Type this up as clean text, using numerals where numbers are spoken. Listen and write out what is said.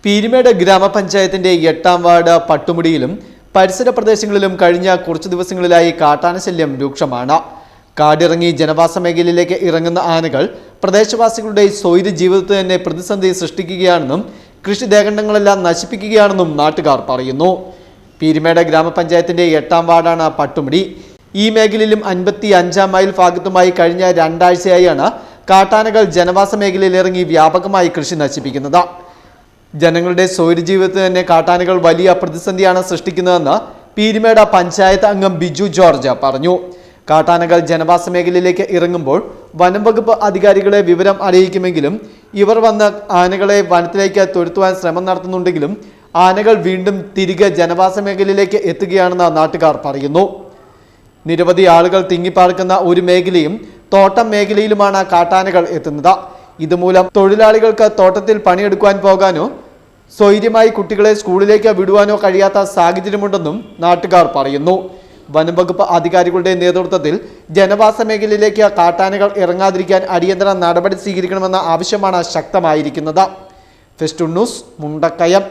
പീരുമേട് ഗ്രാമപഞ്ചായത്തിന്റെ 8ാം വാർഡ് പട്ടുമുടിയിലും പരിസര പ്രദേശങ്ങളിലും കഴിഞ്ഞ കുറച്ചു ദിവസങ്ങളിലായി കാട്ടാനശല്യം രൂക്ഷമാണ്. കാടിറങ്ങി ജനവാസ മേഖലയിലേക്ക് ഇറങ്ങുന്ന ആനകൾ പ്രദേശവാസികളുടെ സ്വൈര ജീവിതത്തിൽ തന്നെ പ്രതിസന്ധി സൃഷ്ടിക്കുകയാണെന്നും കൃഷിദേഹങ്ങളെല്ലാം നശിപ്പിക്കുകയാണെന്നും നാട്ടുകാർ പറയുന്നു. പീരുമേട് ഗ്രാമപഞ്ചായത്തിന്റെ 8ാം വാർഡാണ് പട്ടുമുടി. ഈ മേഖലയിലും 55ാം മൈൽ ഭാഗത്തുമായി കഴിഞ്ഞ 2 ആഴ്ചയായാണ് കാട്ടാനകൾ ജനവാസ മേഖലയിൽ ഇറങ്ങി വ്യാപകമായി കൃഷി നശിപ്പിക്കുന്നത്. ജനങ്ങളുടെ സ്വൈര ജീവിതത്തിൽ തന്നെ കാട്ടാനകൾ വലിയ പ്രതിസന്ധിയാണ് സൃഷ്ടിക്കുന്നതെന്ന് പീരുമേട് പഞ്ചായത്ത് അംഗം ബിജു ജോർജ് പറഞ്ഞു. കാട്ടാനകൾ ജനവാസ മേഖലയിലേക്ക് ഇറങ്ങുമ്പോൾ വനം വകുപ്പ് അധികാരികളെ വിവരം അറിയിക്കുമെങ്കിലും ഇവർ വന്ന് ആനകളെ വനത്തിലേക്ക് തുരത്തുവാൻ ശ്രമം നടത്തുന്നുണ്ടെങ്കിലും ആനകൾ വീണ്ടും തിരികെ ജനവാസ മേഖലയിലേക്ക് എത്തുകയാണെന്ന് നാട്ടുകാർ പറയുന്നു. നിരവധി ആളുകൾ തിങ്ങിപ്പാർക്കുന്ന ഒരു മേഖലയും തോട്ടം മേഖലയിലുമാണ് കാട്ടാനകൾ എത്തുന്നത്. ഇതുമൂലം തൊഴിലാളികൾക്ക് തോട്ടത്തിൽ പണിയെടുക്കുവാൻ പോകാനോ സ്വൈര്യമായി കുട്ടികളെ സ്കൂളിലേക്ക് വിടുവാനോ കഴിയാത്ത സാഹചര്യമുണ്ടെന്നും നാട്ടുകാർ പറയുന്നു. വനം വകുപ്പ് അധികാരികളുടെ നേതൃത്വത്തിൽ ജനവാസ മേഖലയിലേക്ക് കാട്ടാനകൾ ഇറങ്ങാതിരിക്കാൻ അടിയന്തര നടപടി സ്വീകരിക്കണമെന്ന ആവശ്യമാണ് ശക്തമായിരിക്കുന്നത്. Fest news, Mundakayam.